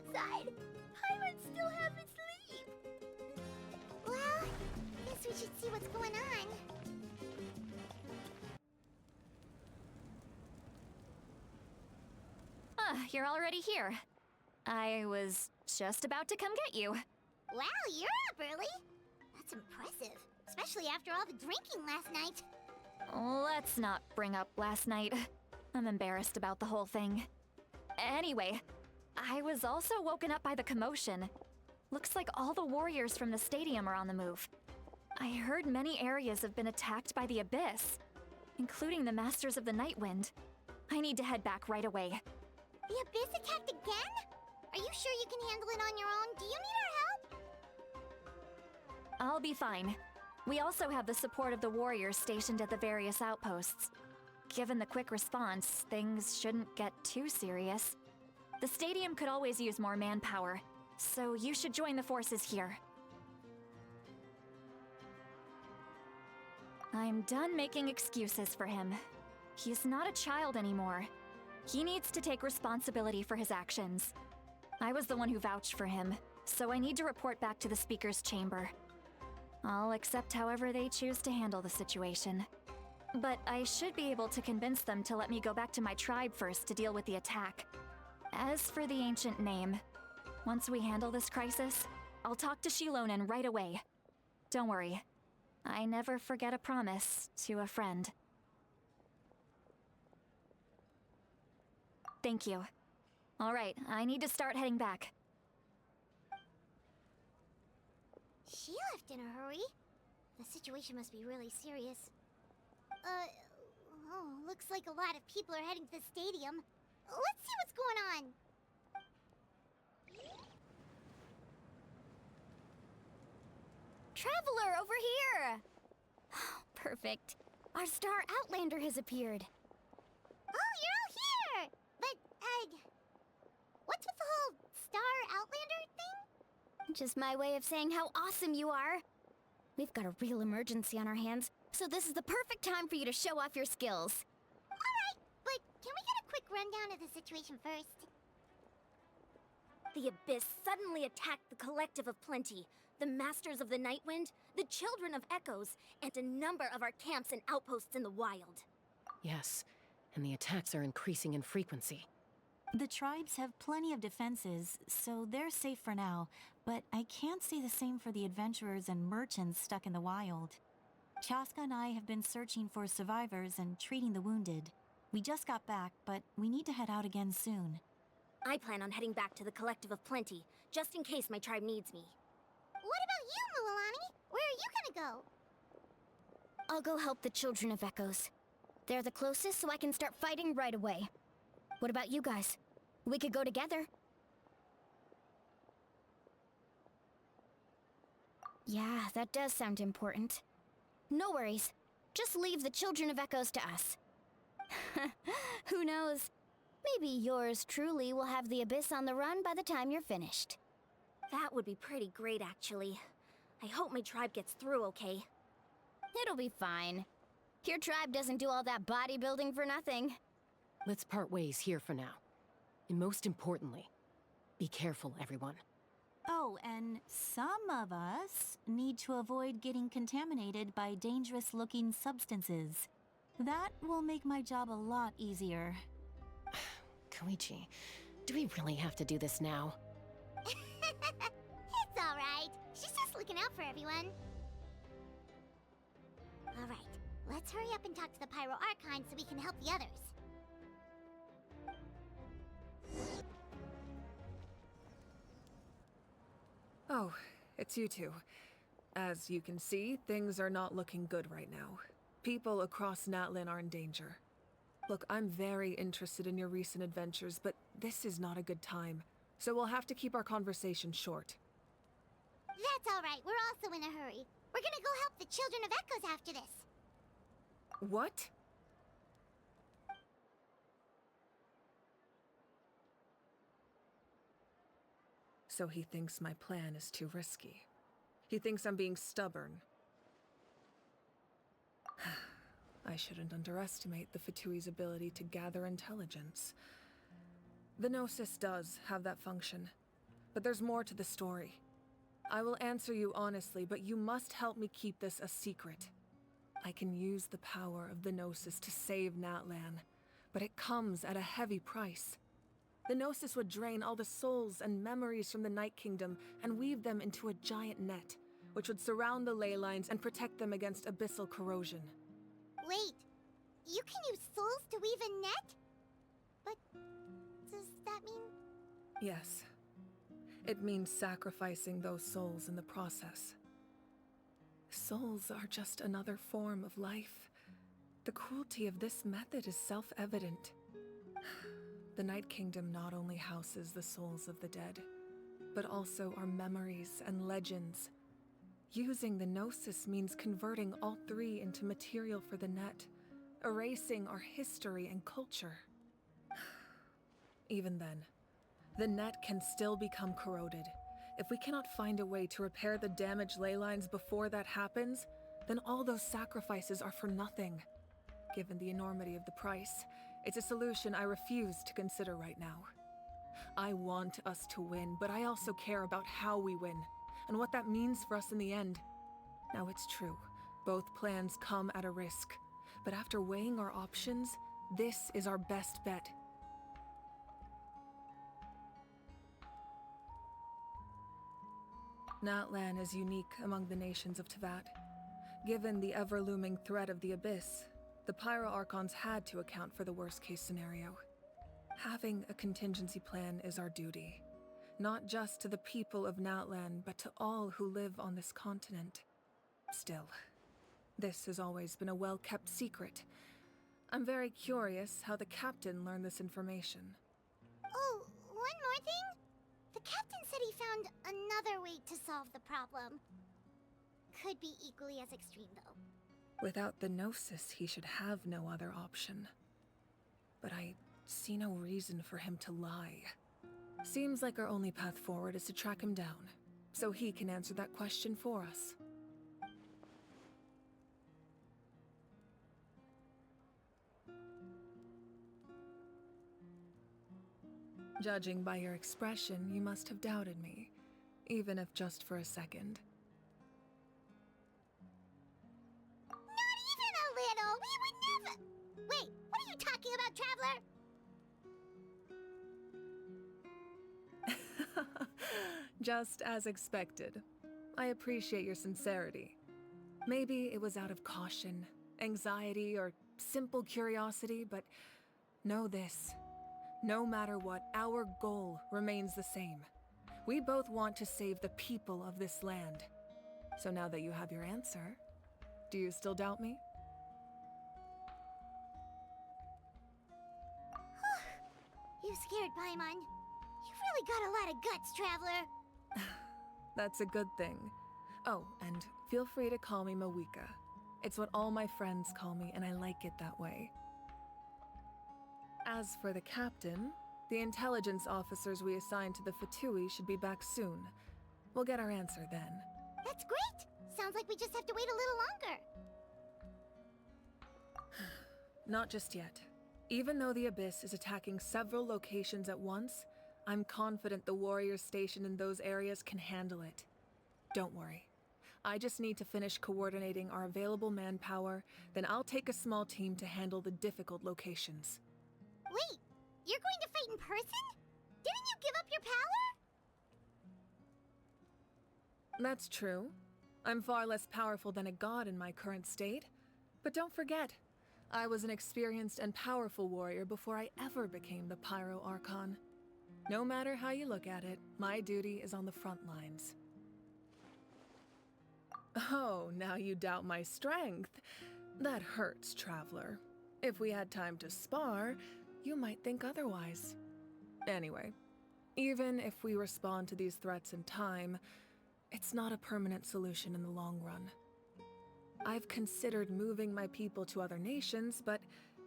outside. Paimon still haven't sleep. Well, guess we should see what's going on. You're already here. I was just about to come get you. Wow, you're up early. That's impressive, especially after all the drinking last night. Let's not bring up last night. I'm embarrassed about the whole thing. Anyway, I was also woken up by the commotion. Looks like all the warriors from the stadium are on the move. I heard many areas have been attacked by the Abyss, including the Masters of the Nightwind. I need to head back right away. The Abyss attacked again? Are you sure you can handle it on your own? Do you need our help? I'll be fine. We also have the support of the warriors stationed at the various outposts. Given the quick response, things shouldn't get too serious. The stadium could always use more manpower, so you should join the forces here. I'm done making excuses for him. He's not a child anymore. He needs to take responsibility for his actions. I was the one who vouched for him, so I need to report back to the Speaker's chamber. I'll accept however they choose to handle the situation. But I should be able to convince them to let me go back to my tribe first to deal with the attack. As for the ancient name, once we handle this crisis, I'll talk to Shilonen right away. Don't worry, I never forget a promise to a friend. Thank you. All right, I need to start heading back. She left in a hurry. The situation must be really serious. Looks like a lot of people are heading to the stadium. Let's see what's going on. Traveler, over here! Perfect. Our star Outlander has appeared. Oh, you're all here! But, what's with the whole Star Outlander thing? Just my way of saying how awesome you are. We've got a real emergency on our hands, so this is the perfect time for you to show off your skills. Alright, but can we get a quick rundown of the situation first? The Abyss suddenly attacked the Collective of Plenty, the Masters of the Nightwind, the Children of Echoes, and a number of our camps and outposts in the wild. Yes, and the attacks are increasing in frequency. The tribes have plenty of defenses, so they're safe for now, but I can't say the same for the adventurers and merchants stuck in the wild. Chaska and I have been searching for survivors and treating the wounded. We just got back, but we need to head out again soon. I plan on heading back to the Collective of Plenty, just in case my tribe needs me. What about you, Mualani? Where are you gonna go? I'll go help the Children of Echoes. They're the closest, so I can start fighting right away. What about you guys? We could go together. Yeah, that does sound important. No worries. Just leave the Children of Echoes to us. Who knows? Maybe yours truly will have the Abyss on the run by the time you're finished. That would be pretty great, actually. I hope my tribe gets through okay. It'll be fine. Your tribe doesn't do all that bodybuilding for nothing. Let's part ways here for now. And most importantly, be careful, everyone. Oh, and some of us need to avoid getting contaminated by dangerous-looking substances. That will make my job a lot easier. Koichi, do we really have to do this now? It's alright. She's just looking out for everyone. Alright, let's hurry up and talk to the Pyro Archon so we can help the others. Oh, it's you two. As you can see, things are not looking good right now. People across Natlan are in danger. Look, I'm very interested in your recent adventures, but this is not a good time. So we'll have to keep our conversation short. That's alright, we're also in a hurry. We're gonna go help the Children of Echoes after this. What? So he thinks my plan is too risky. He thinks I'm being stubborn. I shouldn't underestimate the Fatui's ability to gather intelligence. The Gnosis does have that function, but there's more to the story. I will answer you honestly, but you must help me keep this a secret. I can use the power of the Gnosis to save Natlan, but it comes at a heavy price. The Gnosis would drain all the souls and memories from the Night Kingdom and weave them into a giant net, which would surround the ley lines and protect them against abyssal corrosion. Wait, you can use souls to weave a net? But does that mean... Yes. It means sacrificing those souls in the process. Souls are just another form of life. The cruelty of this method is self-evident. The Night Kingdom not only houses the souls of the dead, but also our memories and legends. Using the Gnosis means converting all three into material for the net, erasing our history and culture. Even then, the net can still become corroded. If we cannot find a way to repair the damaged ley lines before that happens, then all those sacrifices are for nothing. Given the enormity of the price, it's a solution I refuse to consider right now. I want us to win, but I also care about how we win, and what that means for us in the end. Now it's true, both plans come at a risk, but after weighing our options, this is our best bet. Natlan is unique among the nations of Teyvat. Given the ever-looming threat of the Abyss, the Pyro Archons had to account for the worst-case scenario. Having a contingency plan is our duty, not just to the people of Natlan, but to all who live on this continent. Still, this has always been a well-kept secret. I'm very curious how the captain learned this information. Oh, one more thing? The captain said he found another way to solve the problem. Could be equally as extreme, though. Without the Gnosis, he should have no other option. But I see no reason for him to lie. Seems like our only path forward is to track him down, so he can answer that question for us. Judging by your expression, you must have doubted me, even if just for a second. Not even a little! We would never... Wait, what are you talking about, Traveler? Just as expected. I appreciate your sincerity. Maybe it was out of caution, anxiety, or simple curiosity, but know this. No matter what, our goal remains the same. We both want to save the people of this land. So now that you have your answer, do you still doubt me? You scared Paimon. You've really got a lot of guts, Traveler. That's a good thing. Oh, and feel free to call me Mawika. It's what all my friends call me, and I like it that way. As for the captain, the intelligence officers we assigned to the Fatui should be back soon. We'll get our answer then. That's great! Sounds like we just have to wait a little longer. Not just yet. Even though the Abyss is attacking several locations at once, I'm confident the warriors stationed in those areas can handle it. Don't worry. I just need to finish coordinating our available manpower, then I'll take a small team to handle the difficult locations. Wait, you're going to fight in person? Didn't you give up your power? That's true. I'm far less powerful than a god in my current state. But don't forget, I was an experienced and powerful warrior before I ever became the Pyro Archon. No matter how you look at it, my duty is on the front lines. Oh, now you doubt my strength. That hurts, Traveler. If we had time to spar, you might think otherwise. Anyway, even if we respond to these threats in time, it's not a permanent solution in the long run. I've considered moving my people to other nations, but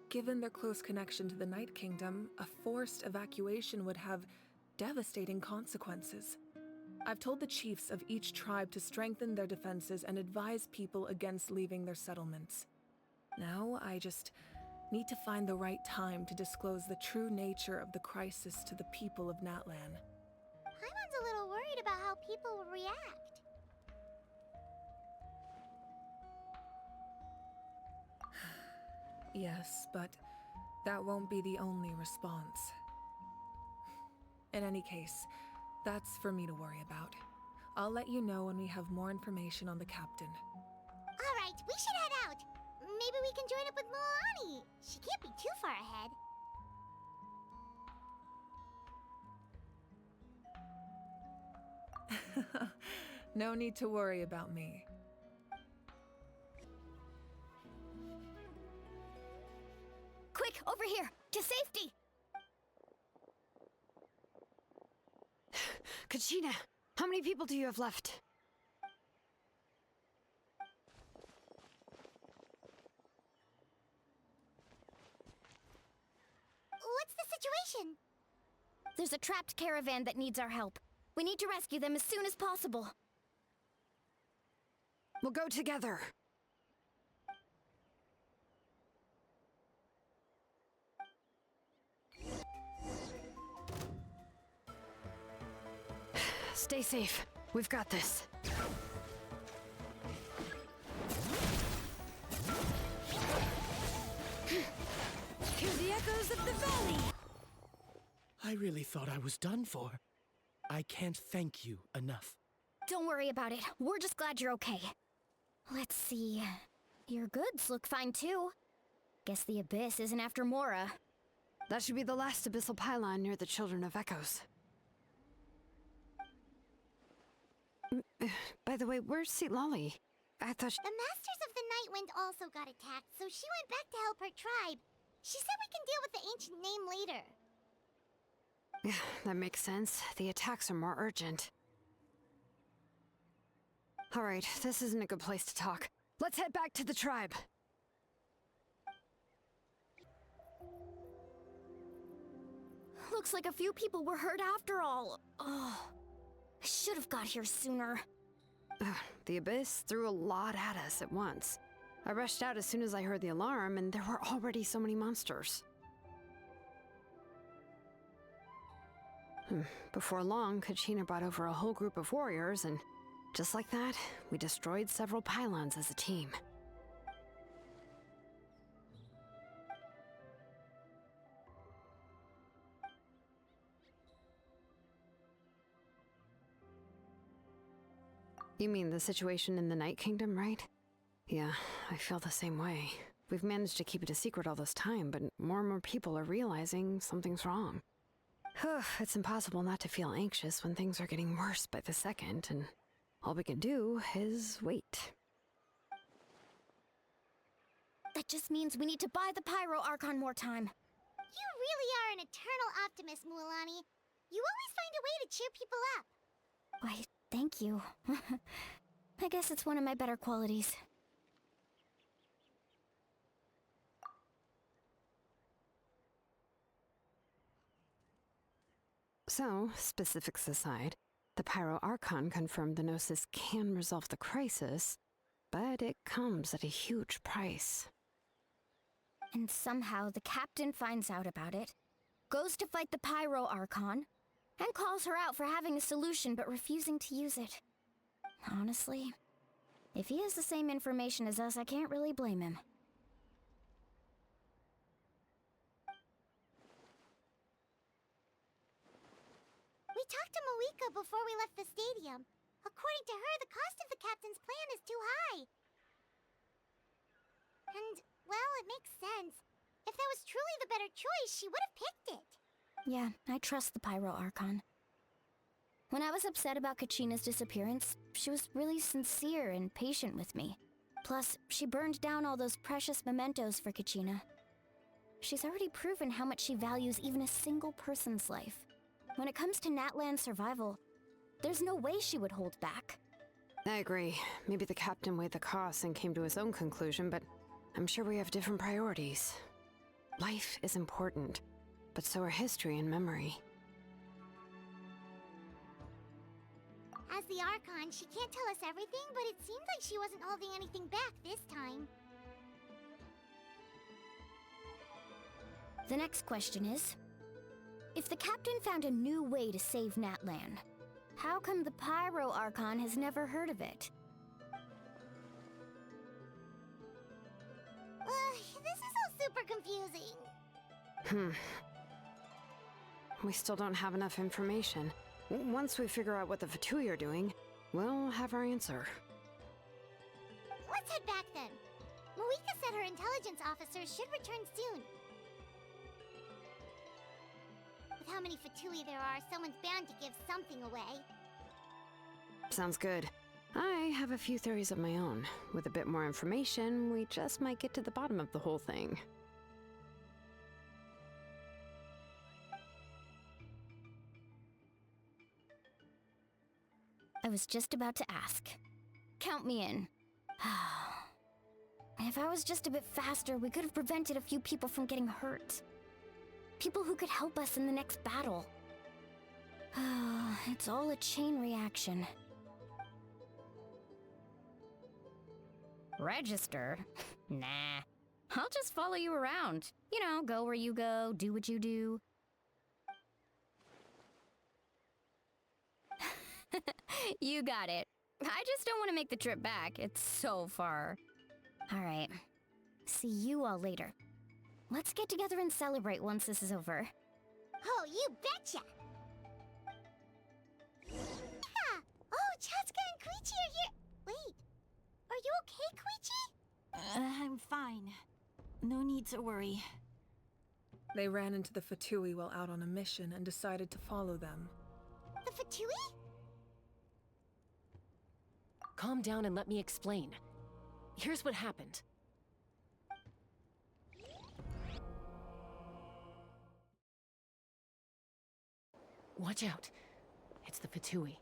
given their close connection to the Night Kingdom, a forced evacuation would have devastating consequences. I've told the chiefs of each tribe to strengthen their defenses and advise people against leaving their settlements. Now, I just need to find the right time to disclose the true nature of the crisis to the people of Natlan. Paimon's a little worried about how people will react. Yes, but that won't be the only response. In any case, that's for me to worry about. I'll let you know when we have more information on the captain. Alright, we should head out. Maybe we can join up with Milani. She can't be too far ahead. No need to worry about me. Quick, over here! To safety! Kachina, how many people do you have left? What's the situation? There's a trapped caravan that needs our help. We need to rescue them as soon as possible. We'll go together. Stay safe. We've got this. Hear the echoes of the valley! I really thought I was done for. I can't thank you enough. Don't worry about it. We're just glad you're okay. Let's see. Your goods look fine too. Guess the Abyss isn't after Mora. That should be the last abyssal pylon near the Children of Echoes. By the way, where's Lolly? I thought The Masters of the Nightwind also got attacked, so she went back to help her tribe. She said we can deal with the ancient name later. Yeah, that makes sense. The attacks are more urgent. Alright, this isn't a good place to talk. Let's head back to the tribe. Looks like a few people were hurt after all. Oh, I should have got here sooner. The Abyss threw a lot at us at once. I rushed out as soon as I heard the alarm, and there were already so many monsters. Before long, Kachina brought over a whole group of warriors, and just like that, we destroyed several pylons as a team. You mean the situation in the Night Kingdom, right? Yeah, I feel the same way. We've managed to keep it a secret all this time, but more and more people are realizing something's wrong. It's impossible not to feel anxious when things are getting worse by the second, and all we can do is wait. That just means we need to buy the Pyro Archon more time. You really are an eternal optimist, Mualani. You always find a way to cheer people up. Why, thank you. I guess it's one of my better qualities. So, specifics aside, the Pyro Archon confirmed the Gnosis can resolve the crisis, but it comes at a huge price. And somehow the captain finds out about it, goes to fight the Pyro Archon, and calls her out for having a solution but refusing to use it. Honestly, if he has the same information as us, I can't really blame him. We talked to Moika before we left the stadium. According to her, the cost of the captain's plan is too high. And, well, it makes sense. If that was truly the better choice, she would have picked it. Yeah, I trust the Pyro Archon. When I was upset about Kachina's disappearance, she was really sincere and patient with me. Plus, she burned down all those precious mementos for Kachina. She's already proven how much she values even a single person's life. When it comes to Natlan's survival, there's no way she would hold back. I agree. Maybe the captain weighed the costs and came to his own conclusion, but I'm sure we have different priorities. Life is important, but so are history and memory. As the Archon, she can't tell us everything, but it seemed like she wasn't holding anything back this time. The next question is, if the captain found a new way to save Natlan, How come the Pyro Archon has never heard of it? This is all super confusing. We still don't have enough information. Once we figure out what the Fatui are doing, we'll have our answer. Let's head back then. Moika said her intelligence officers should return soon. With how many Fatui there are, someone's bound to give something away. Sounds good. I have a few theories of my own. With a bit more information, we just might get to the bottom of the whole thing. I was just about to ask. Count me in. If I was just a bit faster, we could have prevented a few people from getting hurt. People who could help us in the next battle. It's all a chain reaction. Register? Nah. I'll just follow you around. You know, go where you go, do what you do. You got it. I just don't want to make the trip back. It's so far. Alright. See you all later. Let's get together and celebrate once this is over. Oh, you betcha! Yeah! Oh, Chaska and Koichi are here! Wait, are you okay, Koichi? I'm fine. No need to worry. They ran into the Fatui while out on a mission and decided to follow them. The Fatui? Calm down and let me explain. Here's what happened. Watch out. It's the Fatui.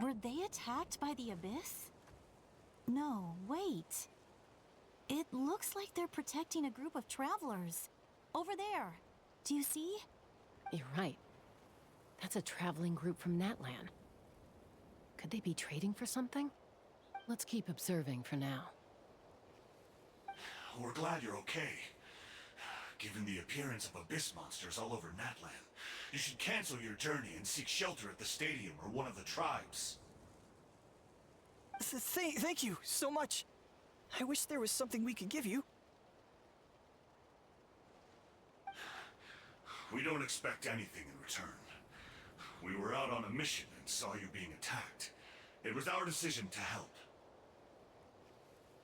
Were they attacked by the Abyss? No, wait. It looks like they're protecting a group of travelers. Over there. Do you see? You're right. That's a traveling group from Natlan. Could they be trading for something? Let's keep observing for now. We're glad you're okay. Given the appearance of abyss monsters all over Natlan, you should cancel your journey and seek shelter at the stadium or one of the tribes. Thank you so much. I wish there was something we could give you. We don't expect anything in return. We were out on a mission and saw you being attacked. It was our decision to help.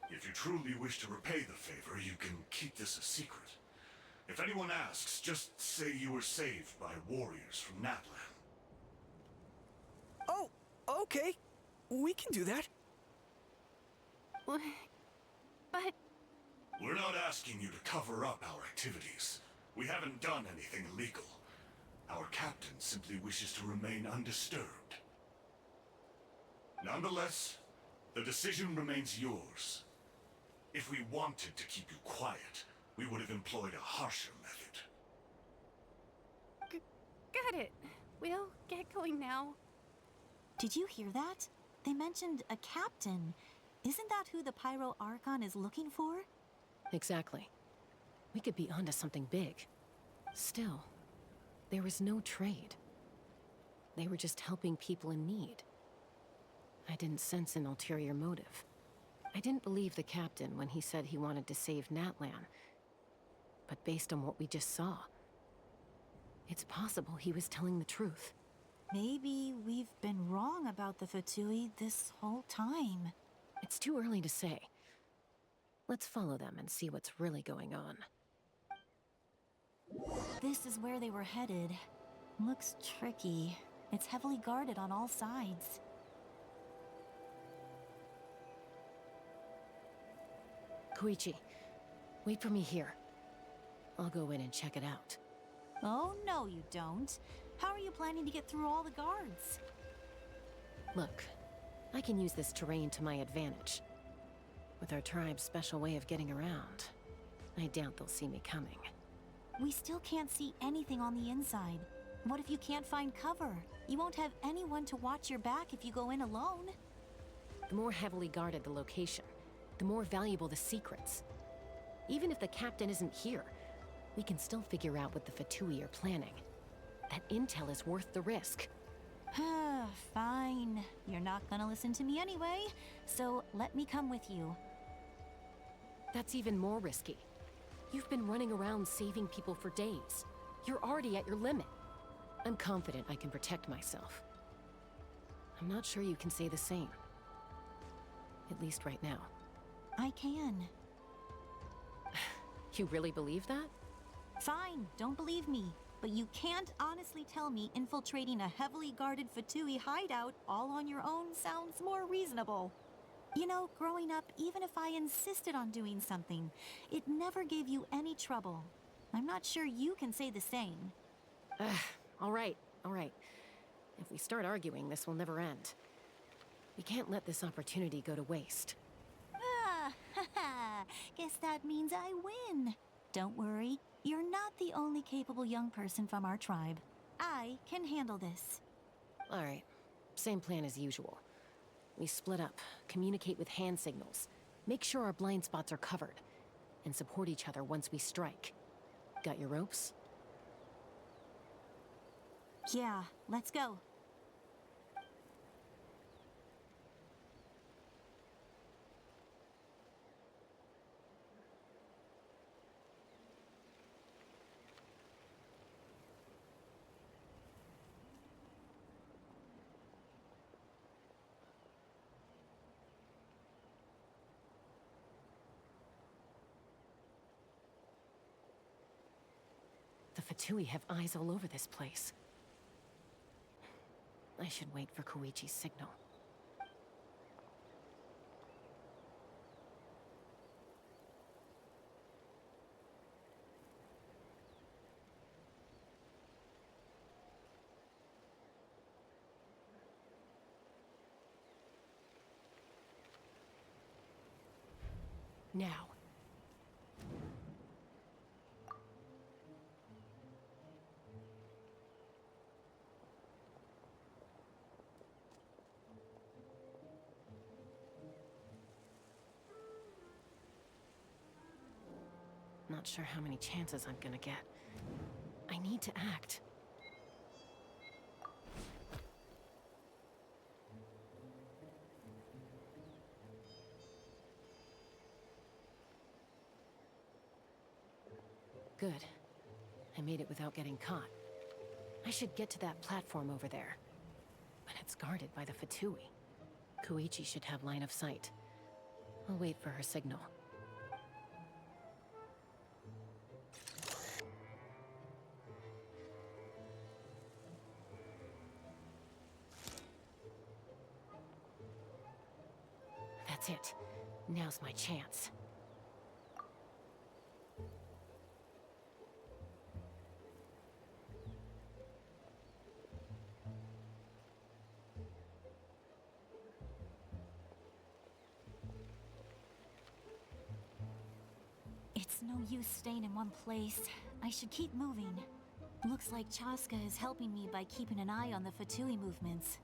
If you truly wish to repay the favor, you can keep this a secret. If anyone asks, just say you were saved by warriors from Natlan. Oh, okay. We can do that. But... We're not asking you to cover up our activities. We haven't done anything illegal. Our captain simply wishes to remain undisturbed. Nonetheless, the decision remains yours. If we wanted to keep you quiet, we would have employed a harsher method. Got it. We'll get going now. Did you hear that? They mentioned a captain. Isn't that who the Pyro Archon is looking for? Exactly. We could be onto something big. Still, there was no trade. They were just helping people in need. I didn't sense an ulterior motive. I didn't believe the captain when he said he wanted to save Natlan. But based on what we just saw, it's possible he was telling the truth. Maybe we've been wrong about the Fatui this whole time. It's too early to say. Let's follow them and see what's really going on. This is where they were headed. Looks tricky. It's heavily guarded on all sides. Koichi, wait for me here. I'll go in and check it out. Oh, no you don't. How are you planning to get through all the guards? Look, I can use this terrain to my advantage. With our tribe's special way of getting around, I doubt they'll see me coming. We still can't see anything on the inside. What if you can't find cover? You won't have anyone to watch your back if you go in alone. The more heavily guarded the location, the more valuable the secrets. Even if the captain isn't here, we can still figure out what the Fatui are planning. That intel is worth the risk. Fine. You're not gonna listen to me anyway, so let me come with you. That's even more risky. You've been running around saving people for days. You're already at your limit. I'm confident I can protect myself. I'm not sure you can say the same. At least right now. I can. You really believe that? Fine, don't believe me. But you can't honestly tell me infiltrating a heavily guarded Fatui hideout all on your own sounds more reasonable. You know, growing up, even if I insisted on doing something, it never gave you any trouble. I'm not sure you can say the same. All right. If we start arguing, this will never end. We can't let this opportunity go to waste. Guess that means I win. Don't worry, you're not the only capable young person from our tribe. I can handle this. All right, same plan as usual. We split up, communicate with hand signals, make sure our blind spots are covered, and support each other once we strike. Got your ropes? Yeah, let's go. The Fatui have eyes all over this place. I should wait for Koichi's signal. Now. Not sure how many chances I'm gonna get. I need to act. Good. I made it without getting caught. I should get to that platform over there. But it's guarded by the Fatui. Koichi should have line of sight. I'll wait for her signal. That's it. Now's my chance. It's no use staying in one place. I should keep moving. Looks like Chaska is helping me by keeping an eye on the Fatui movements.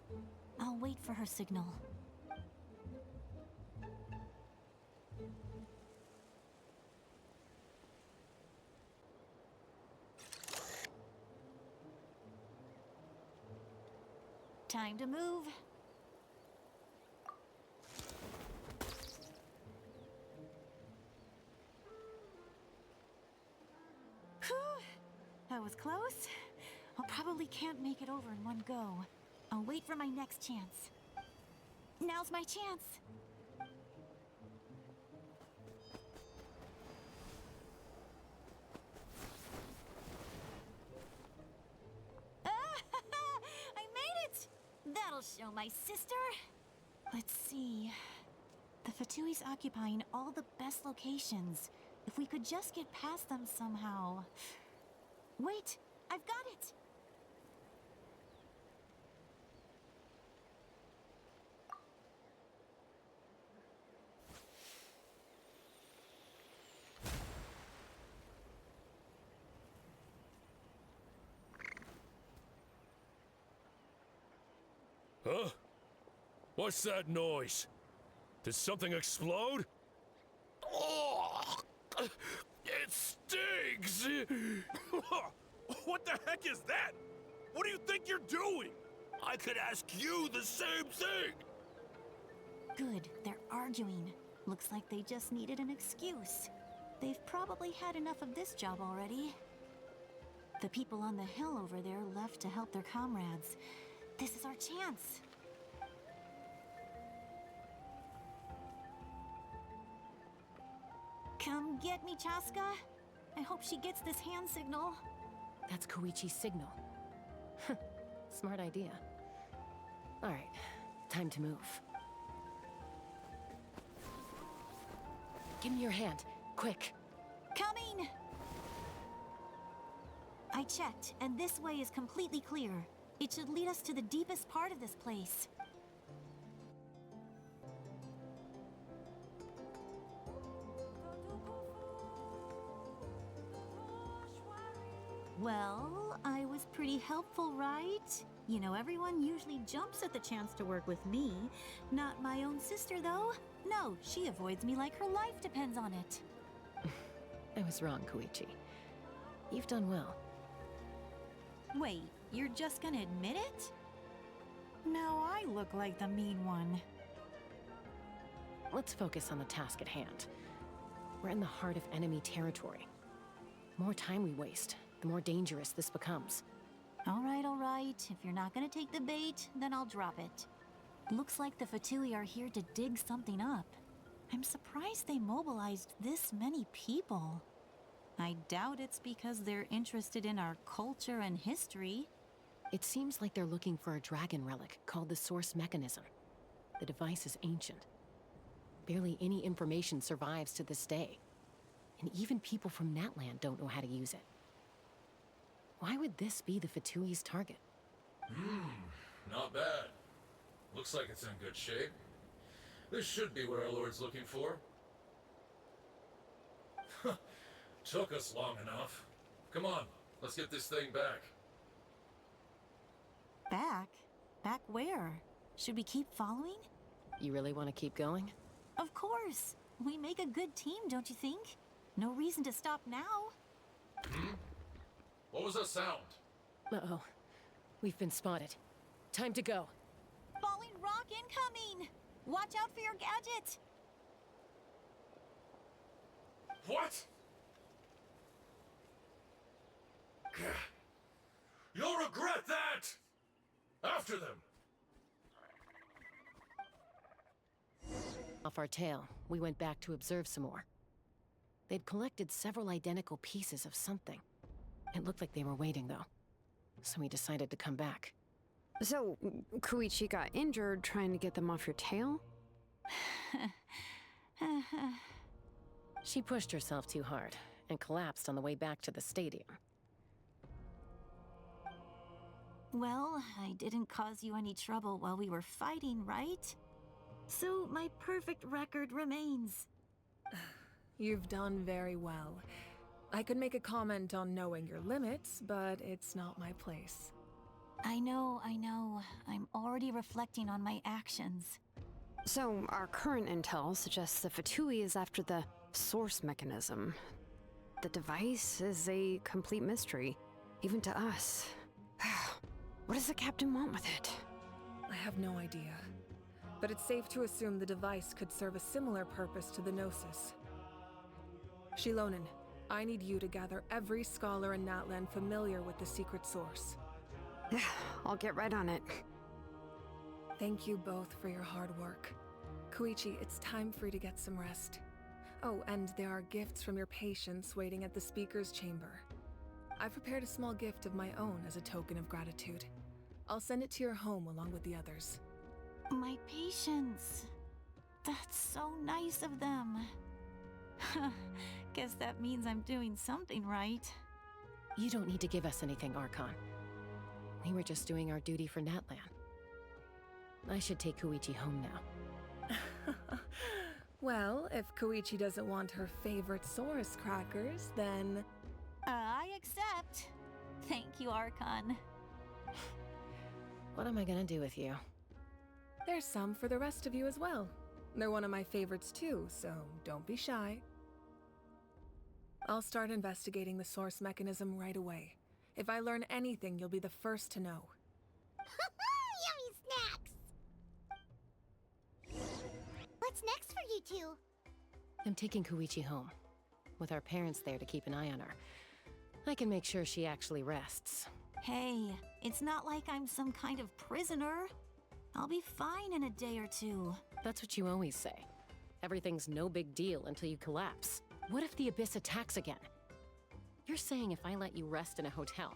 I'll wait for her signal. Time to move. Whew. That was close. I probably can't make it over in one go. I'll wait for my next chance. Now's my chance. I made it! That'll show my sister. Let's see. The Fatui's occupying all the best locations. If we could just get past them somehow. Wait, I've got it! Huh? What's that noise? Did something explode? Oh, it stinks! What the heck is that? What do you think you're doing? I could ask you the same thing! Good, they're arguing. Looks like they just needed an excuse. They've probably had enough of this job already. The people on the hill over there left to help their comrades. This is our chance. Come get me, Chaska. I hope she gets this hand signal. That's Koichi's signal. Smart idea. Alright, time to move. Give me your hand, quick. Coming! I checked, and this way is completely clear. It should lead us to the deepest part of this place. Well, I was pretty helpful, right? You know, everyone usually jumps at the chance to work with me. Not my own sister, though. No, she avoids me like her life depends on it. I was wrong, Koichi. You've done well. Wait, you're just gonna admit it? Now I look like the mean one. Let's focus on the task at hand. We're in the heart of enemy territory. The more time we waste, the more dangerous this becomes. All right. If you're not gonna take the bait, then I'll drop it. Looks like the Fatui are here to dig something up. I'm surprised they mobilized this many people. I doubt it's because they're interested in our culture and history. It seems like they're looking for a dragon relic called the Source Mechanism. The device is ancient. Barely any information survives to this day. And even people from Natlan don't know how to use it. Why would this be the Fatui's target? Not bad. Looks like it's in good shape. This should be what our Lord's looking for. Took us long enough. Come on, let's get this thing back. Back? Back where? Should we keep following? You really want to keep going? Of course. We make a good team, don't you think? No reason to stop now. What was that sound? Uh-oh. We've been spotted. Time to go. Falling rock incoming! Watch out for your gadget! What? You'll regret that! After them! Off our tail, we went back to observe some more. They'd collected several identical pieces of something. It looked like they were waiting, though. So we decided to come back. So, Koichi got injured trying to get them off your tail? She pushed herself too hard and collapsed on the way back to the stadium. Well, I didn't cause you any trouble while we were fighting, right? So my perfect record remains. You've done very well. I could make a comment on knowing your limits, but it's not my place. I know. I'm already reflecting on my actions. So, our current intel suggests the Fatui is after the Source Mechanism. The device is a complete mystery, even to us. What does the captain want with it? I have no idea. But it's safe to assume the device could serve a similar purpose to the Gnosis. Shilonen, I need you to gather every scholar in Natlan familiar with the secret source. I'll get right on it. Thank you both for your hard work. Koichi, it's time for you to get some rest. Oh, and there are gifts from your patients waiting at the speaker's chamber. I've prepared a small gift of my own as a token of gratitude. I'll send it to your home along with the others. My patience. That's so nice of them. Guess that means I'm doing something right. You don't need to give us anything, Archon. We were just doing our duty for Natlan. I should take Koichi home now. Well, if Koichi doesn't want her favorite Saurus crackers, then... I accept. Thank you, Archon. What am I gonna do with you? There's some for the rest of you as well. They're one of my favorites too, so don't be shy. I'll start investigating the Source Mechanism right away. If I learn anything, you'll be the first to know. You two? I'm taking Koichi home. With our parents there to keep an eye on her. I can make sure she actually rests. Hey, it's not like I'm some kind of prisoner. I'll be fine in a day or two. That's what you always say. Everything's no big deal until you collapse. What if the Abyss attacks again? You're saying if I let you rest in a hotel,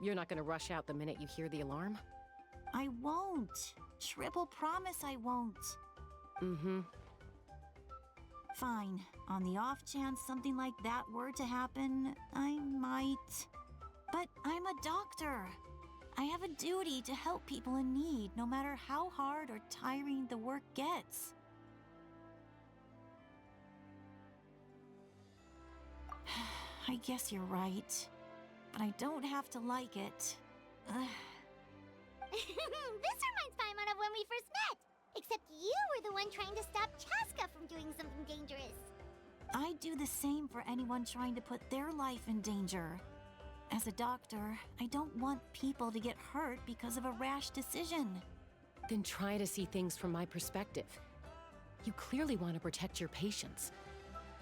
you're not gonna rush out the minute you hear the alarm? I won't. Triple promise I won't. Mm-hmm. Fine. On the off chance something like that were to happen, I might. But I'm a doctor. I have a duty to help people in need, no matter how hard or tiring the work gets. I guess you're right. But I don't have to like it. This reminds Paimon of when we first met! Except you were the one trying to stop Chaska from doing something dangerous. I'd do the same for anyone trying to put their life in danger. As a doctor, I don't want people to get hurt because of a rash decision. Then try to see things from my perspective. You clearly want to protect your patients.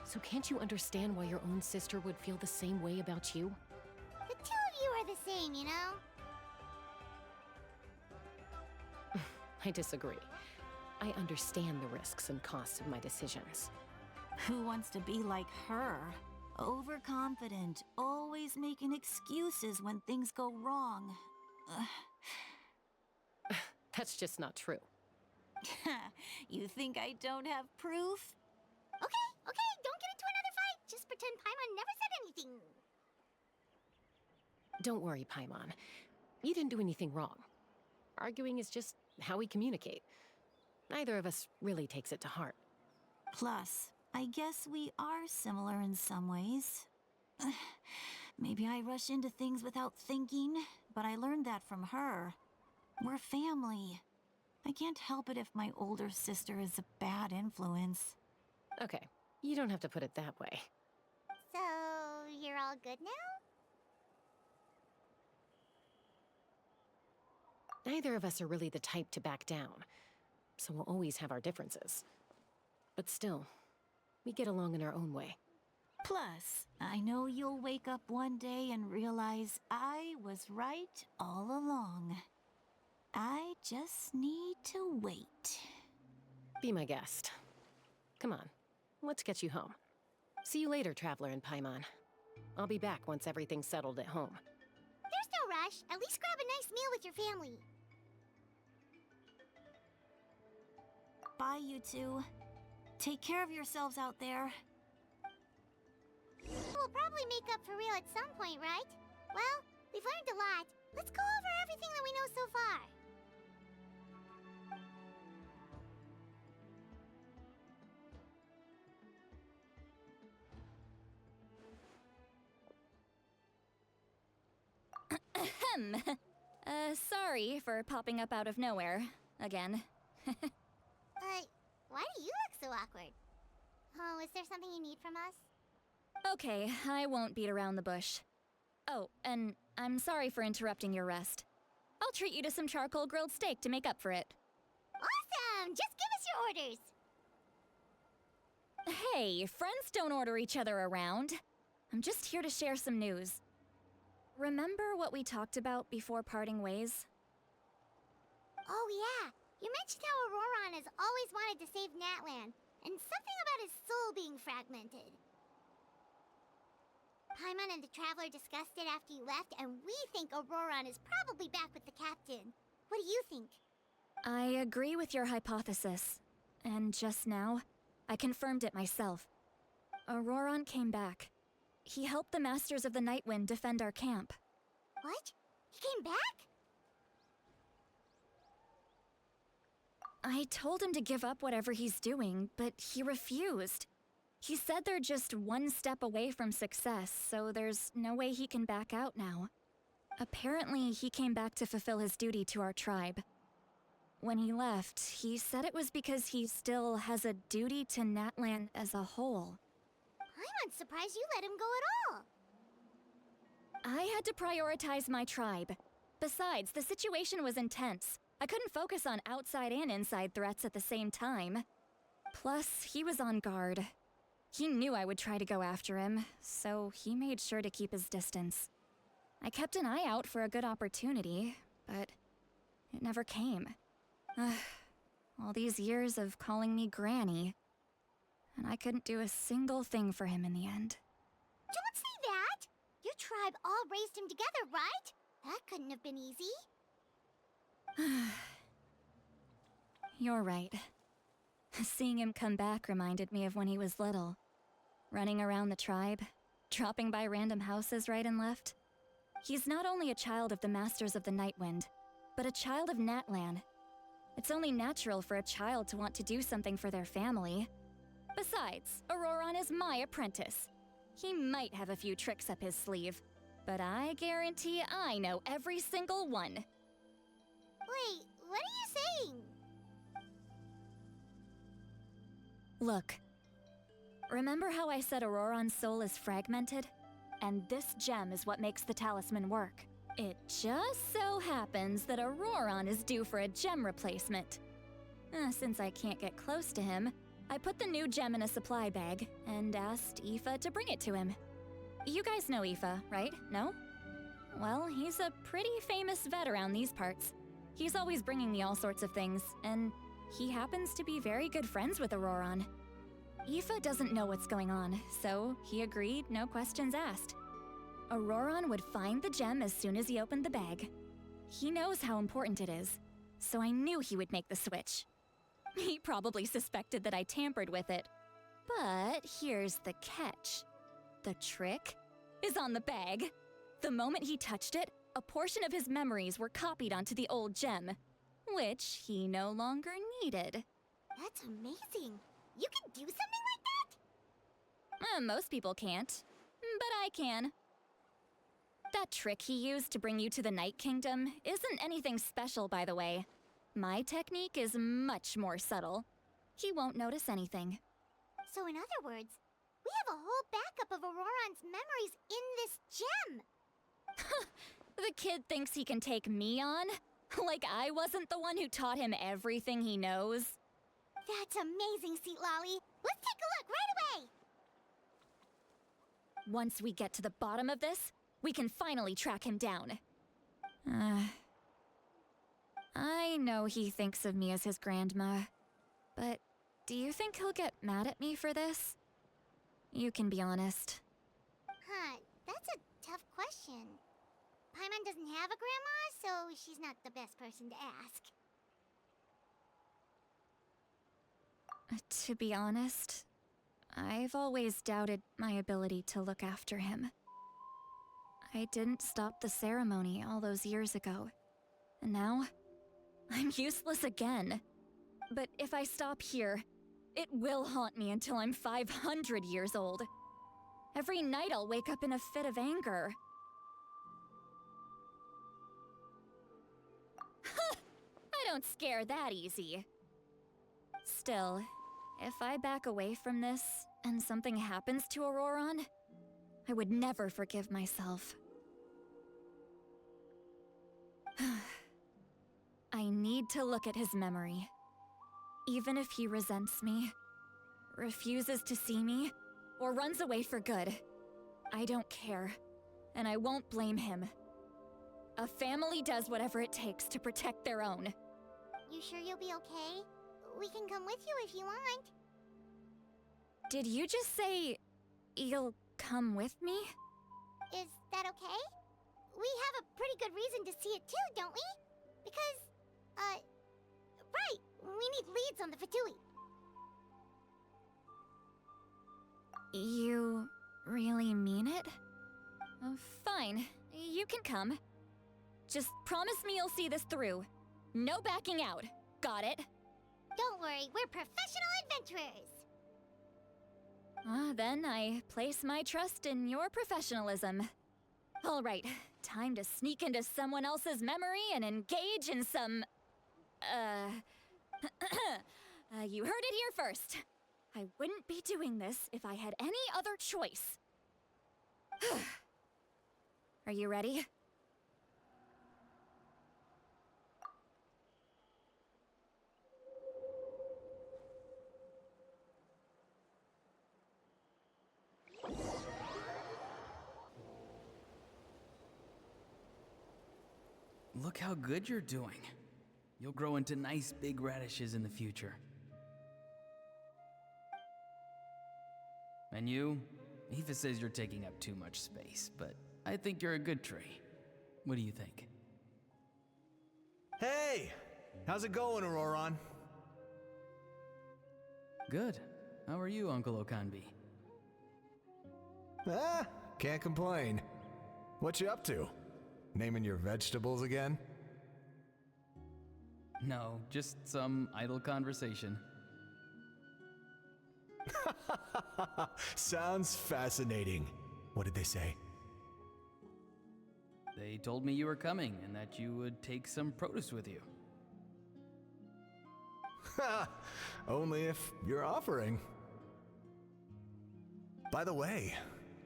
So can't you understand why your own sister would feel the same way about you? The two of you are the same, you know? I disagree. I understand the risks and costs of my decisions. Who wants to be like her? Overconfident, always making excuses when things go wrong. That's just not true. You think I don't have proof? Okay, don't get into another fight. Just pretend Paimon never said anything. Don't worry, Paimon. You didn't do anything wrong. Arguing is just how we communicate. Neither of us really takes it to heart. Plus, I guess we are similar in some ways. Maybe I rush into things without thinking, but I learned that from her. We're family. I can't help it if my older sister is a bad influence. Okay, you don't have to put it that way. So, you're all good now? Neither of us are really the type to back down, so we'll always have our differences. But still, we get along in our own way. Plus, I know you'll wake up one day and realize I was right all along. I just need to wait. Be my guest. Come on, let's get you home. See you later, Traveler and Paimon. I'll be back once everything's settled at home. There's no rush. At least grab a nice meal with your family. Bye, you two. Take care of yourselves out there. We'll probably make up for real at some point, right? Well, we've learned a lot. Let's go over everything that we know so far. Sorry for popping up out of nowhere. Again. Why do you look so awkward? Oh, is there something you need from us? Okay, I won't beat around the bush. Oh, and I'm sorry for interrupting your rest. I'll treat you to some charcoal grilled steak to make up for it. Awesome! Just give us your orders! Hey, friends don't order each other around. I'm just here to share some news. Remember what we talked about before parting ways? Oh yeah, you mentioned how Auroron has always wanted to save Natlan, and something about his soul being fragmented. Paimon and the Traveler discussed it after you left, and we think Auroron is probably back with the captain. What do you think? I agree with your hypothesis. And just now, I confirmed it myself. Auroron came back. He helped the Masters of the Nightwind defend our camp. What? He came back? I told him to give up whatever he's doing, but he refused. He said they're just one step away from success, so there's no way he can back out now. Apparently, he came back to fulfill his duty to our tribe. When he left, he said it was because he still has a duty to Natlan as a whole. I'm surprised you let him go at all. I had to prioritize my tribe. Besides, the situation was intense. I couldn't focus on outside and inside threats at the same time. Plus, he was on guard. He knew I would try to go after him, so he made sure to keep his distance. I kept an eye out for a good opportunity, but it never came. All these years of calling me Granny, and I couldn't do a single thing for him in the end. Don't say that! Your tribe all raised him together, right? That couldn't have been easy. You're right. Seeing him come back reminded me of when he was little. Running around the tribe, dropping by random houses right and left. He's not only a child of the Masters of the Nightwind, but a child of Natlan. It's only natural for a child to want to do something for their family. Besides, Auroron is my apprentice. He might have a few tricks up his sleeve, but I guarantee I know every single one. Wait, what are you saying? Look. Remember how I said Auroron's soul is fragmented? And this gem is what makes the talisman work. It just so happens that Auroron is due for a gem replacement. Since I can't get close to him, I put the new gem in a supply bag and asked Aoife to bring it to him. You guys know Aoife, right? No? Well, he's a pretty famous vet around these parts. He's always bringing me all sorts of things, and he happens to be very good friends with Auroron. Aoife doesn't know what's going on, so he agreed, no questions asked. Auroron would find the gem as soon as he opened the bag. He knows how important it is, so I knew he would make the switch. He probably suspected that I tampered with it. But here's the catch. The trick is on the bag. The moment he touched it, a portion of his memories were copied onto the old gem, which he no longer needed. That's amazing. You can do something like that? Most people can't, but I can. That trick he used to bring you to the Night Kingdom isn't anything special, by the way. My technique is much more subtle. He won't notice anything. So in other words, we have a whole backup of Auroron's memories in this gem. The kid thinks he can take me on? Like I wasn't the one who taught him everything he knows? That's amazing, Seat Lolly. Let's take a look right away. Once we get to the bottom of this, we can finally track him down. I know he thinks of me as his grandma, but do you think he'll get mad at me for this? You can be honest. That's a tough question. Paimon doesn't have a grandma, so she's not the best person to ask. To be honest, I've always doubted my ability to look after him. I didn't stop the ceremony all those years ago, and now I'm useless again. But if I stop here, it will haunt me until I'm 500 years old. Every night I'll wake up in a fit of anger. I don't scare that easy. Still, if I back away from this and something happens to Auroron, I would never forgive myself. I need to look at his memory. Even if he resents me, refuses to see me, or runs away for good, I don't care, and I won't blame him. A family does whatever it takes to protect their own. You sure you'll be okay? We can come with you if you want. Did you just say you'll come with me? Is that okay? We have a pretty good reason to see it too, don't we? Because, right, we need leads on the Fatui. You really mean it? Fine, you can come. Just promise me you'll see this through. No backing out. Got it? Don't worry, we're professional adventurers. Then I place my trust in your professionalism. All right, time to sneak into someone else's memory and engage in some... you heard it here first. I wouldn't be doing this if I had any other choice. Are you ready? Look how good you're doing. You'll grow into nice big radishes in the future. And you? Aoife says you're taking up too much space, but I think you're a good tree. What do you think? Hey! How's it going, Auroron? Good. How are you, Uncle Okanbi? Ah, can't complain. What you up to? Naming your vegetables again? No, just some idle conversation. Sounds fascinating. What did they say? They told me you were coming and that you would take some produce with you. Ha! Only if you're offering. By the way,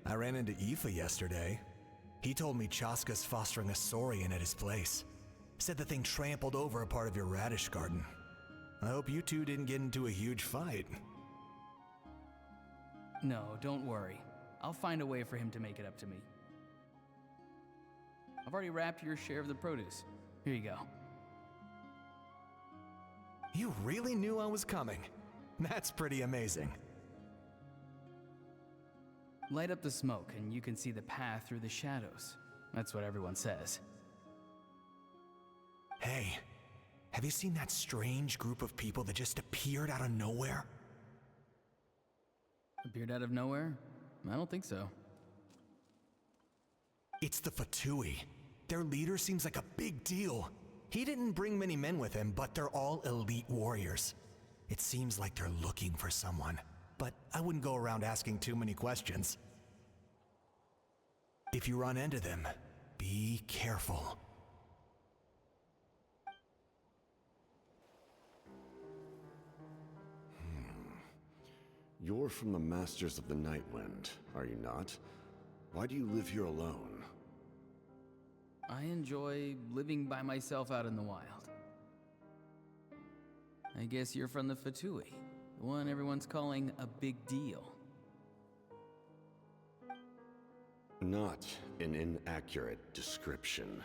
I ran into Aoife yesterday. He told me Chaska's fostering a saurian at his place. Said the thing trampled over a part of your radish garden. I hope you two didn't get into a huge fight. No, don't worry. I'll find a way for him to make it up to me. I've already wrapped your share of the produce. Here you go. You really knew I was coming. That's pretty amazing. Light up the smoke and you can see the path through the shadows. That's what everyone says. Hey, have you seen that strange group of people that just appeared out of nowhere? Appeared out of nowhere? I don't think so. It's the Fatui. Their leader seems like a big deal. He didn't bring many men with him, but they're all elite warriors. It seems like they're looking for someone, but I wouldn't go around asking too many questions. If you run into them, be careful. You're from the Masters of the Nightwind, are you not? Why do you live here alone? I enjoy living by myself out in the wild. I guess you're from the Fatui, the one everyone's calling a big deal. Not an inaccurate description.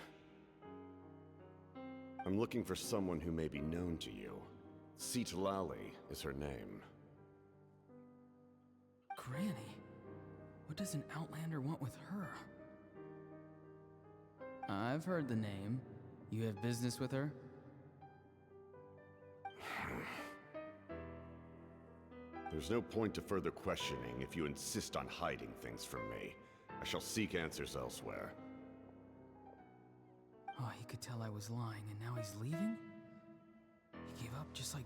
I'm looking for someone who may be known to you. Citlali is her name. Granny? What does an Outlander want with her? I've heard the name. You have business with her? There's no point to further questioning if you insist on hiding things from me. I shall seek answers elsewhere. Oh, he could tell I was lying, and now he's leaving? He gave up just like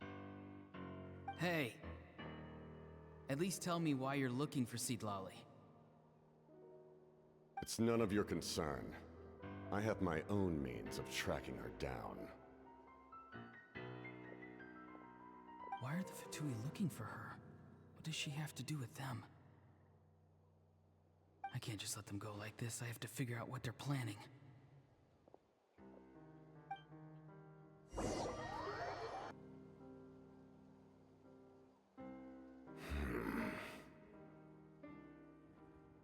that? Hey! At least tell me why you're looking for Citlali. It's none of your concern. I have my own means of tracking her down. Why are the Fatui looking for her? What does she have to do with them? I can't just let them go like this. I have to figure out what they're planning.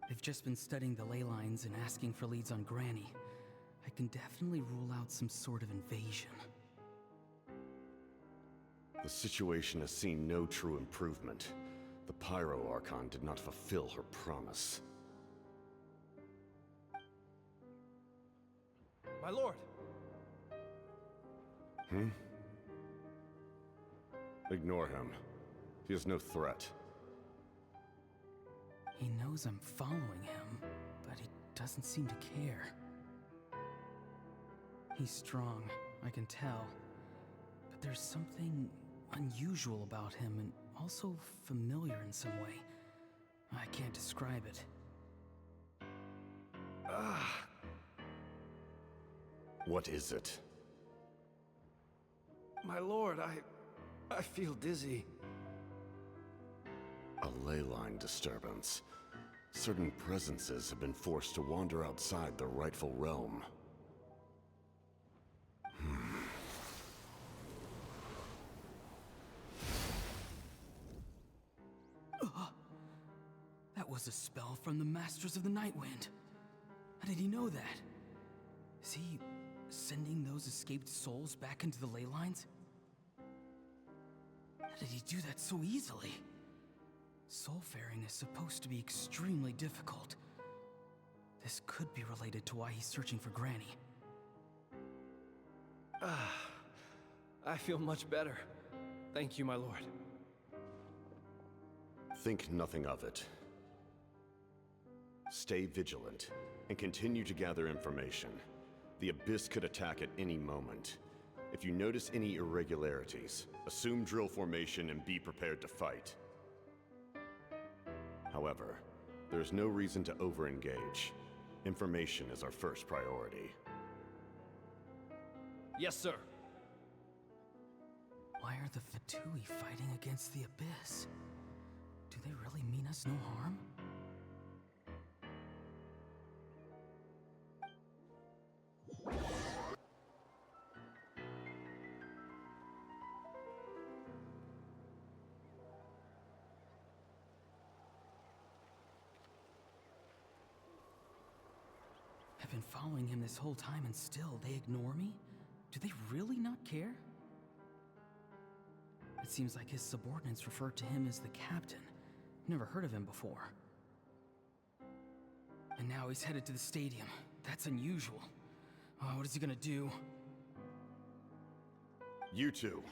They've just been studying the ley lines and asking for leads on Granny. I can definitely rule out some sort of invasion. The situation has seen no true improvement. The Pyro Archon did not fulfill her promise. My lord! Ignore him. He is no threat. He knows I'm following him, but he doesn't seem to care. He's strong, I can tell. But there's something unusual about him and also familiar in some way. I can't describe it. What is it? My lord, I feel dizzy. A ley line disturbance. Certain presences have been forced to wander outside their rightful realm. That was a spell from the Masters of the Nightwind. How did he know that? Is he sending those escaped souls back into the ley lines? How did he do that so easily? Soulfaring is supposed to be extremely difficult. This could be related to why he's searching for Granny. I feel much better. Thank you, my lord. Think nothing of it. Stay vigilant, and continue to gather information. The Abyss could attack at any moment. If you notice any irregularities, assume drill formation and be prepared to fight. However, there's no reason to over-engage. Information is our first priority. Yes, sir. Why are the Fatui fighting against the Abyss? Do they really mean us no harm? I've been following him this whole time and still they ignore me? Do they really not care? It seems like his subordinates refer to him as the captain. Never heard of him before. And now he's headed to the stadium. That's unusual. Oh, what is he gonna do? You two,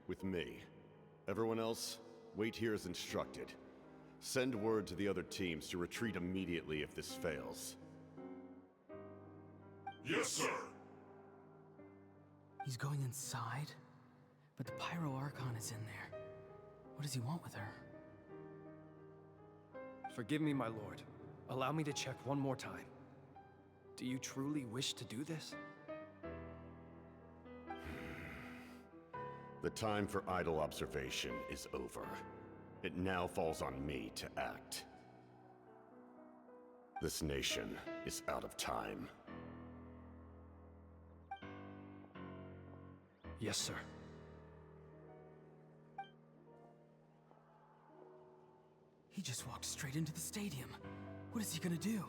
with me. Everyone else, wait here as instructed. Send word to the other teams to retreat immediately if this fails. Yes, sir. He's going inside? But the Pyro Archon is in there. What does he want with her? Forgive me, my lord. Allow me to check one more time. Do you truly wish to do this? The time for idle observation is over. It now falls on me to act. This nation is out of time. Yes, sir. He just walked straight into the stadium. What is he gonna do?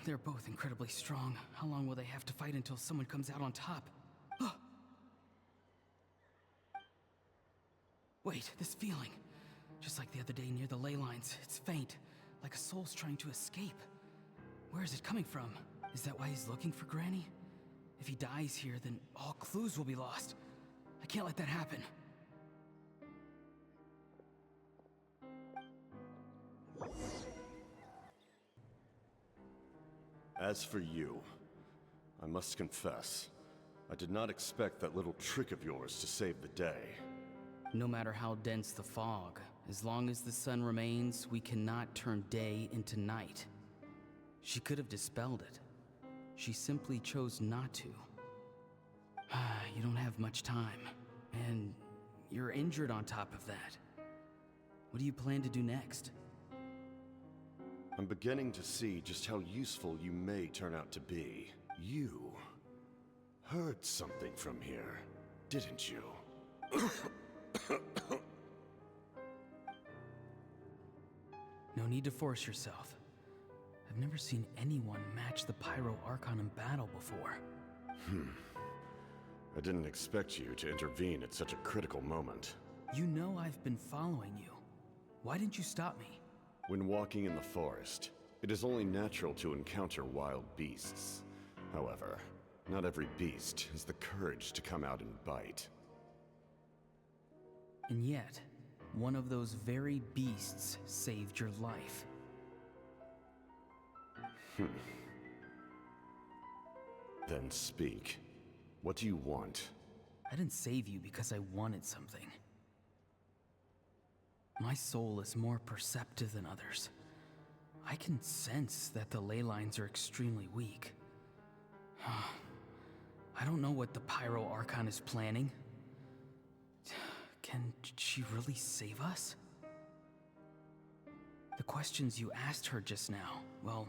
They're both incredibly strong. How long will they have to fight until someone comes out on top? Wait, this feeling. Just like the other day near the ley lines, it's faint, like a soul's trying to escape. Where is it coming from? Is that why he's looking for Granny? If he dies here, then all clues will be lost. I can't let that happen. As for you, I must confess, I did not expect that little trick of yours to save the day. No matter how dense the fog, as long as the sun remains, we cannot turn day into night. She could have dispelled it. She simply chose not to. You don't have much time, and you're injured on top of that. What do you plan to do next? I'm beginning to see just how useful you may turn out to be. You heard something from here, didn't you? No need to force yourself. I've never seen anyone match the Pyro Archon in battle before. I didn't expect you to intervene at such a critical moment. You know I've been following you. Why didn't you stop me? When walking in the forest, it is only natural to encounter wild beasts. However, not every beast has the courage to come out and bite. And yet, one of those very beasts saved your life. Then speak. What do you want? I didn't save you because I wanted something. My soul is more perceptive than others. I can sense that the ley lines are extremely weak. I don't know what the Pyro Archon is planning. Can she really save us? The questions you asked her just now, well,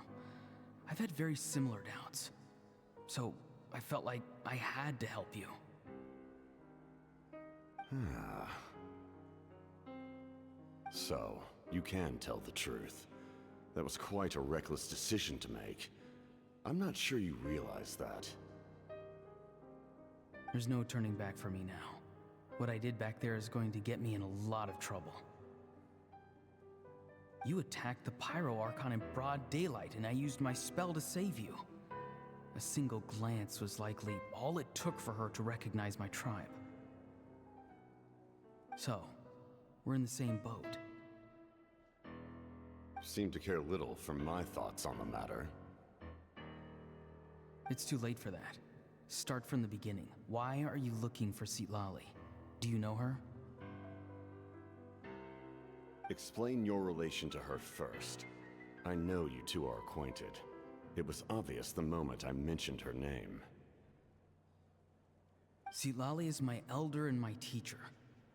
I've had very similar doubts. So I felt like I had to help you. So, you can tell the truth. That was quite a reckless decision to make. I'm not sure you realize that. There's no turning back for me now. What I did back there is going to get me in a lot of trouble. You attacked the Pyro Archon in broad daylight, and I used my spell to save you. A single glance was likely all it took for her to recognize my tribe. So, we're in the same boat. You seem to care little for my thoughts on the matter. It's too late for that. Start from the beginning. Why are you looking for Citlali? Do you know her? Explain your relation to her first. I know you two are acquainted. It was obvious the moment I mentioned her name. Citlali is my elder and my teacher.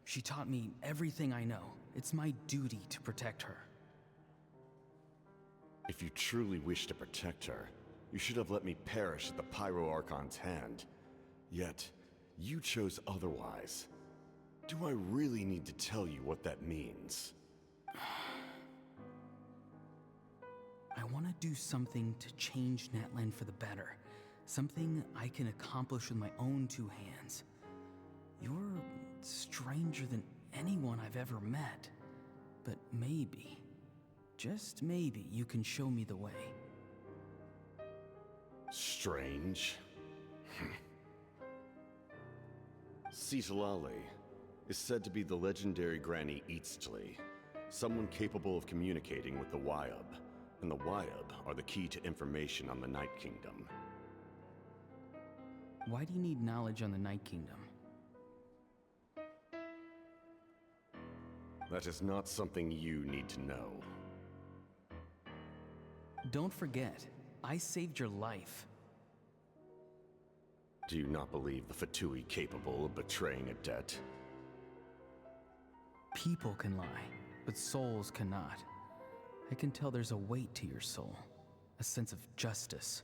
She taught me everything I know. It's my duty to protect her. If you truly wish to protect her, you should have let me perish at the Pyro Archon's hand. Yet, you chose otherwise. Do I really need to tell you what that means? I want to do something to change Natlan for the better. Something I can accomplish with my own two hands. You're stranger than anyone I've ever met. But maybe, just maybe, you can show me the way. Strange. Citlali is said to be the legendary Granny Eastly, someone capable of communicating with the Wyub, and the Wyub are the key to information on the Night Kingdom. Why do you need knowledge on the Night Kingdom? That is not something you need to know. Don't forget, I saved your life. Do you not believe the Fatui capable of betraying a debt? People can lie, but souls cannot. I can tell there's a weight to your soul, a sense of justice.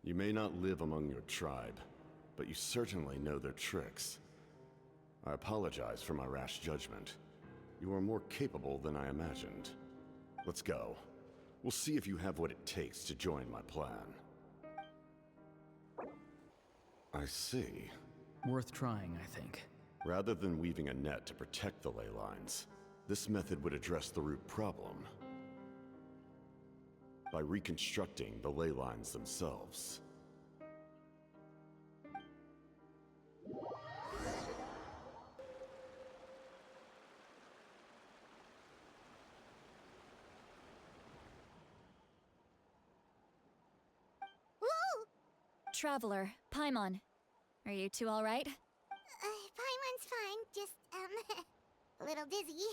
You may not live among your tribe, but you certainly know their tricks. I apologize for my rash judgment. You are more capable than I imagined. Let's go. We'll see if you have what it takes to join my plan. I see. Worth trying, I think. Rather than weaving a net to protect the ley lines, this method would address the root problem by reconstructing the ley lines themselves. Traveler, Paimon. Are you two all right? Paimon's fine, just, a little dizzy.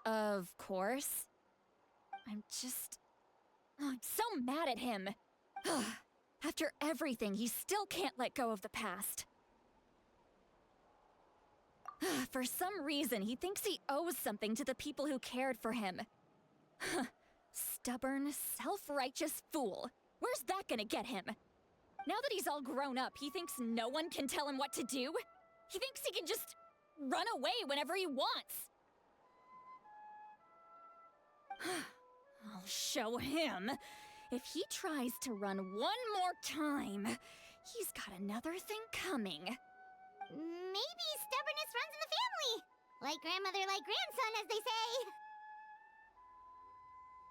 Of course. I'm so mad at him. After everything, he still can't let go of the past. For some reason, he thinks he owes something to the people who cared for him. Stubborn, self-righteous fool. Where's that gonna get him? Now that he's all grown up, he thinks no one can tell him what to do? He thinks he can just run away whenever he wants. I'll show him. If he tries to run one more time, he's got another thing coming. Maybe stubbornness runs in the family. Like grandmother, like grandson, as they say.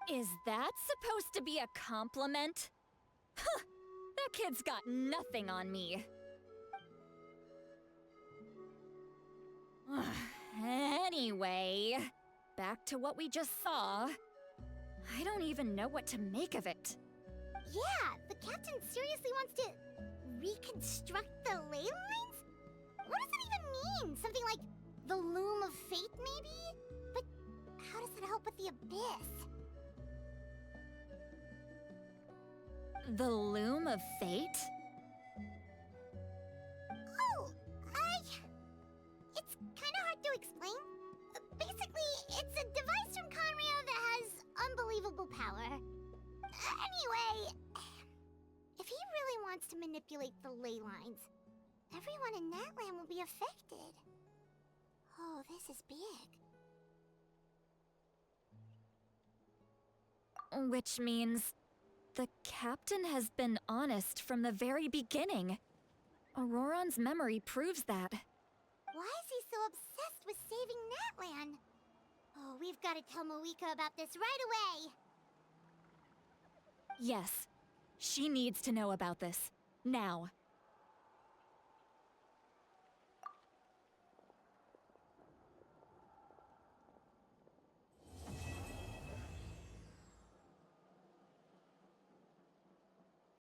Is that supposed to be a compliment? Huh, that kid's got nothing on me. Anyway, back to what we just saw. I don't even know what to make of it. Yeah, the captain seriously wants to reconstruct the ley lines? What does that even mean? Something like the loom of fate, maybe? But how does that help with the abyss? The loom of fate? Oh, it's kind of hard to explain. Basically, it's a device from Conria that has unbelievable power. Anyway, if he really wants to to manipulate the ley lines. Everyone in Natlan will be affected. Oh, this is big. Which means the captain has been honest from the very beginning. Auroron's memory proves that. Why is he so obsessed with saving Natlan? Oh, we've got to tell Moeka about this right away. Yes, she needs to know about this. Now.